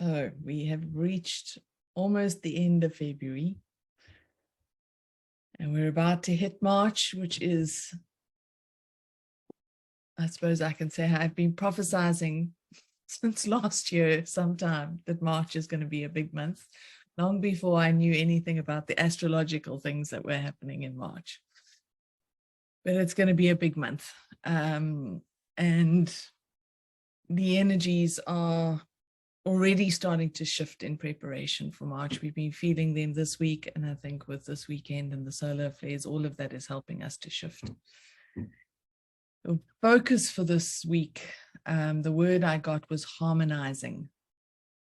So we have reached almost the end of February, and we're about to hit March, which is, I suppose I can say, I've been prophesizing since last year sometime that March is going to be a big month, long before I knew anything about the astrological things that were happening in March. But it's going to be a big month. And the energies are already starting to shift in preparation for March. We've been feeling them this week, and I think with this weekend and the solar flares, all of that is helping us to shift. The focus for this week, the word I got was harmonizing,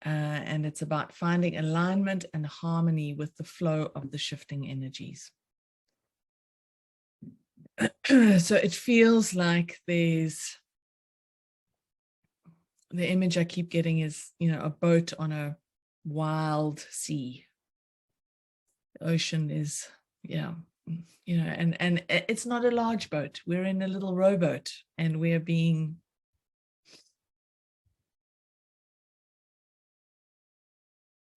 and it's about finding alignment and harmony with the flow of the shifting energies. So it feels like there's, the image I keep getting is, a boat on a wild sea. The ocean is, and it's not a large boat. We're in a little rowboat, and we're being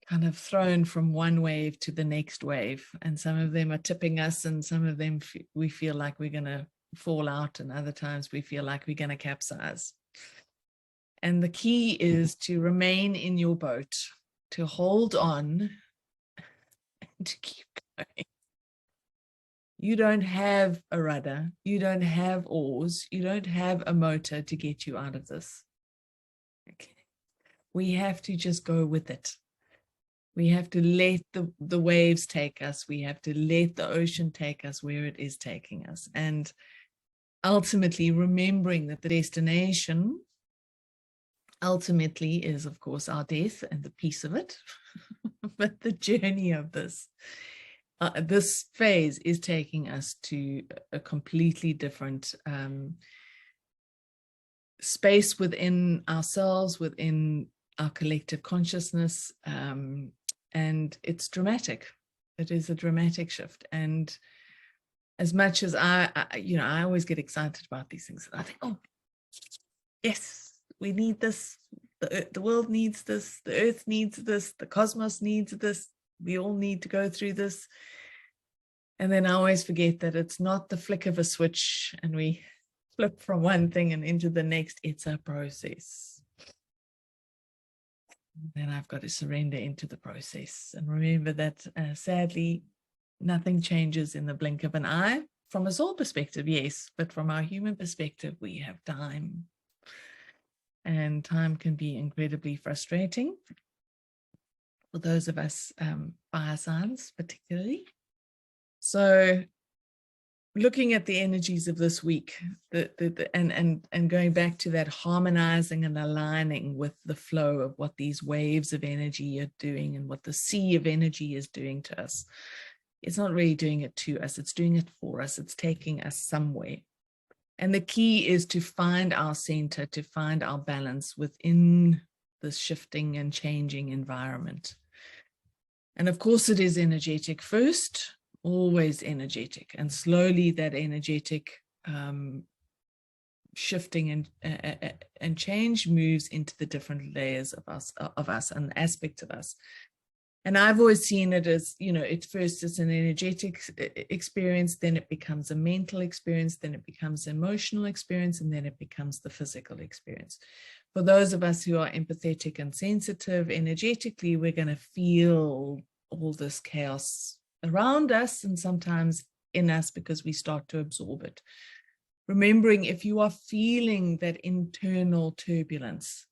kind of thrown from one wave to the next wave. And some of them are tipping us, and some of them we feel like we're going to fall out, and other times we feel like we're going to capsize. And the key is to remain in your boat, to hold on, and to keep going. You don't have a rudder, you don't have oars, you don't have a motor to get you out of this. Okay. We have to just go with it. We have to let the waves take us. We have to let the ocean take us where it is taking us. And ultimately remembering that the destination ultimately is, of course, our death and the peace of it. But the journey of this phase is taking us to a completely different space within ourselves, within our collective consciousness, and it's dramatic. It is a dramatic shift. And as much as I always get excited about these things, I think, oh, yes, we need this. The world needs this. The earth needs this. The cosmos needs this. We all need to go through this. And then I always forget that it's not the flick of a switch and we flip from one thing and into the next. It's a process. Then I've got to surrender into the process and remember that sadly, nothing changes in the blink of an eye. From a soul perspective, yes, but from our human perspective, we have time. And time can be incredibly frustrating for those of us fire signs particularly. So looking at the energies of this week, and going back to that harmonizing and aligning with the flow of what these waves of energy are doing and what the sea of energy is doing to us. It's not really doing it to us, it's doing it for us, it's taking us somewhere. And the key is to find our center, to find our balance within this shifting and changing environment. And of course it is energetic first, always energetic, and slowly that energetic shifting and change moves into the different layers of us and aspects of us. And I've always seen it as, at first it's an energetic experience, then it becomes a mental experience, then it becomes an emotional experience, and then it becomes the physical experience. For those of us who are empathetic and sensitive energetically, we're going to feel all this chaos around us and sometimes in us because we start to absorb it. Remembering, if you are feeling that internal turbulence,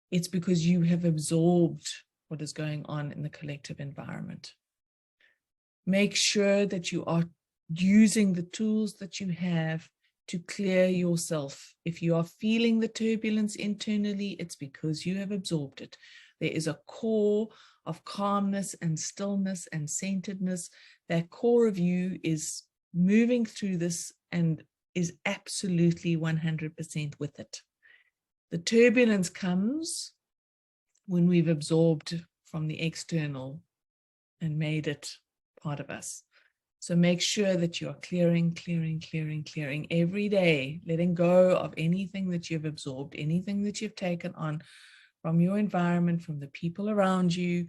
it's because you have absorbed what is going on in the collective environment. Make sure that you are using the tools that you have to clear yourself. If you are feeling the turbulence internally, it's because you have absorbed it. There is a core of calmness and stillness and centeredness. That core of you is moving through this and is absolutely 100% with it. The turbulence comes when we've absorbed from the external and made it part of us. So make sure that you are clearing every day, letting go of anything that you've absorbed, anything that you've taken on from your environment, from the people around you,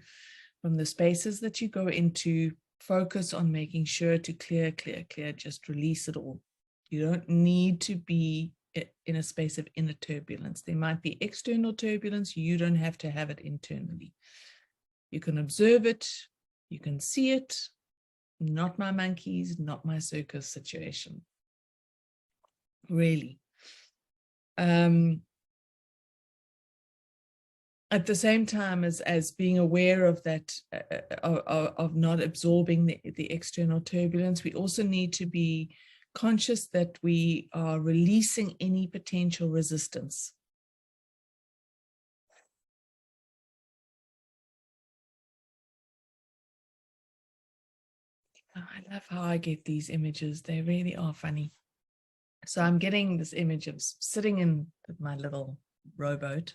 from the spaces that you go into. Focus on making sure to clear, just release it all. You don't need to be in a space of inner turbulence. There might be external turbulence. You don't have to have it internally. You can observe it. You can see it. Not my monkeys, not my circus situation. Really. At the same time as being aware of that, of not absorbing the external turbulence, we also need to be conscious that we are releasing any potential resistance. Oh, I love how I get these images. They really are funny. So I'm getting this image of sitting in my little rowboat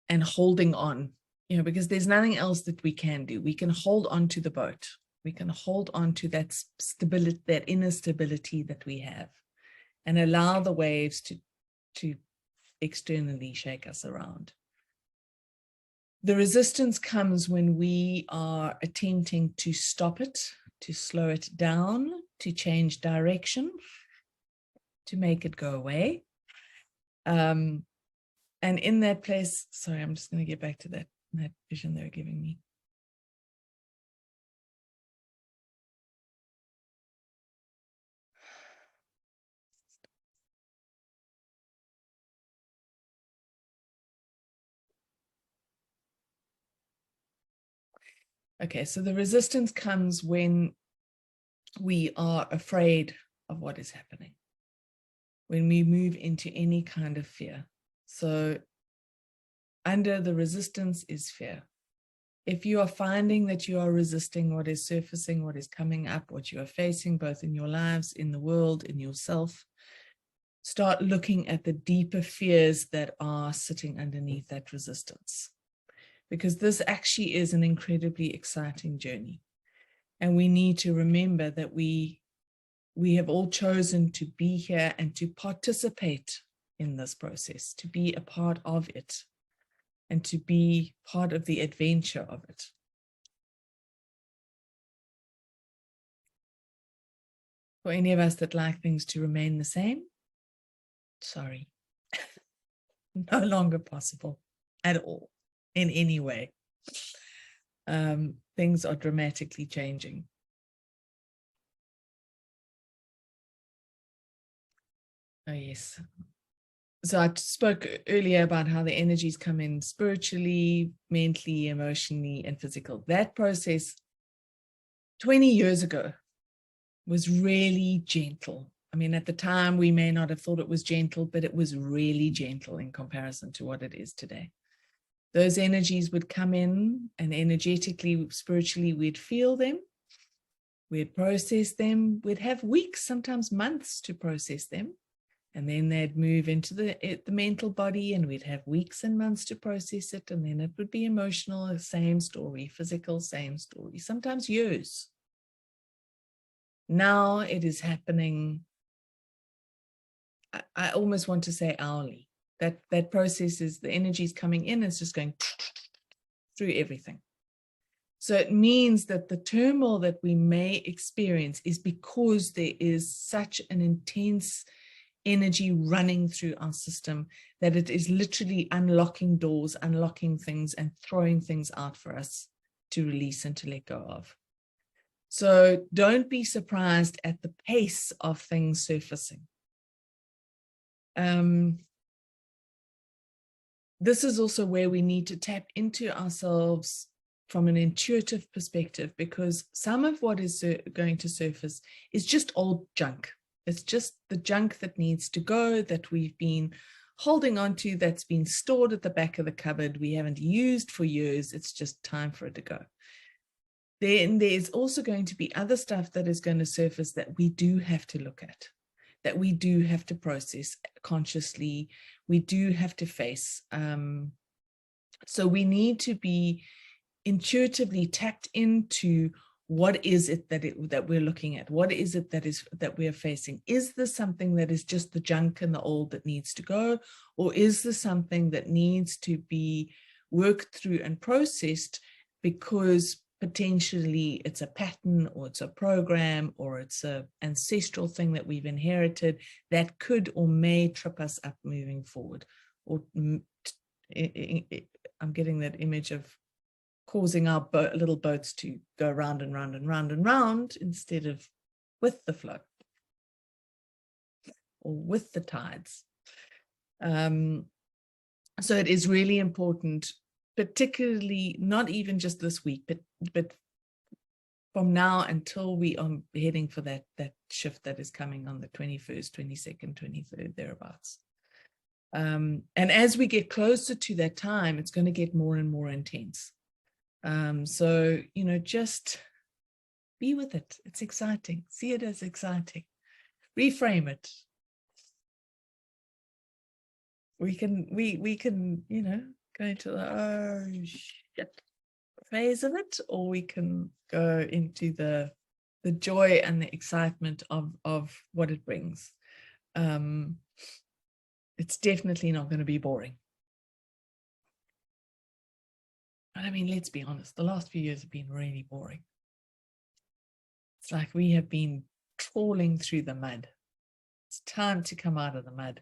and holding on, because there's nothing else that we can do. We can hold on to the boat. We can hold on to that stability, that inner stability that we have, and allow the waves to externally shake us around. The resistance comes when we are attempting to stop it, to slow it down, to change direction, to make it go away. And in that place, sorry, I'm just going to get back to that vision they were giving me. Okay, so the resistance comes when we are afraid of what is happening, when we move into any kind of fear. So under the resistance is fear. If you are finding that you are resisting what is surfacing, what is coming up, what you are facing, both in your lives, in the world, in yourself, start looking at the deeper fears that are sitting underneath that resistance. Because this actually is an incredibly exciting journey. And we need to remember that we have all chosen to be here and to participate in this process, to be a part of it, and to be part of the adventure of it. For any of us that like things to remain the same, sorry, no longer possible at all, in any way. Things are dramatically changing. Oh, yes. So I spoke earlier about how the energies come in spiritually, mentally, emotionally, and physical. That process 20 years ago was really gentle. I mean, at the time, we may not have thought it was gentle, but it was really gentle in comparison to what it is today. Those energies would come in, and energetically, spiritually, we'd feel them. We'd process them. We'd have weeks, sometimes months to process them. And then they'd move into the mental body, and we'd have weeks and months to process it. And then it would be emotional, same story, physical, same story, sometimes years. Now it is happening, I almost want to say hourly. That process is, the energy is coming in, it's just going through everything. So it means that the turmoil that we may experience is because there is such an intense energy running through our system that it is literally unlocking doors, unlocking things, and throwing things out for us to release and to let go of. So don't be surprised at the pace of things surfacing. This is also where we need to tap into ourselves from an intuitive perspective, because some of what is going to surface is just old junk. It's just the junk that needs to go, that we've been holding on to, that's been stored at the back of the cupboard, we haven't used for years. It's just time for it to go. Then there's also going to be other stuff that is going to surface that we do have to look at, that we do have to process consciously, we do have to face. So we need to be intuitively tapped into what is it that we're looking at? What is it that we're facing? Is this something that is just the junk and the old that needs to go? Or is this something that needs to be worked through and processed because potentially it's a pattern, or it's a program, or it's an ancestral thing that we've inherited that could or may trip us up moving forward? Or I'm getting that image of causing our little boats to go round and round and round and round instead of with the flow or with the tides. So it is really important, particularly not even just this week, but from now until we are heading for that shift that is coming on the 21st, 22nd, 23rd, thereabouts. And as we get closer to that time, it's going to get more and more intense. So, just be with it. It's exciting. See it as exciting. Reframe it. We can, go into the, oh shit phase of it, or we can go into the joy and the excitement of what it brings. It's definitely not going to be boring. But I mean, let's be honest, the last few years have been really boring. It's like we have been trawling through the mud. It's time to come out of the mud.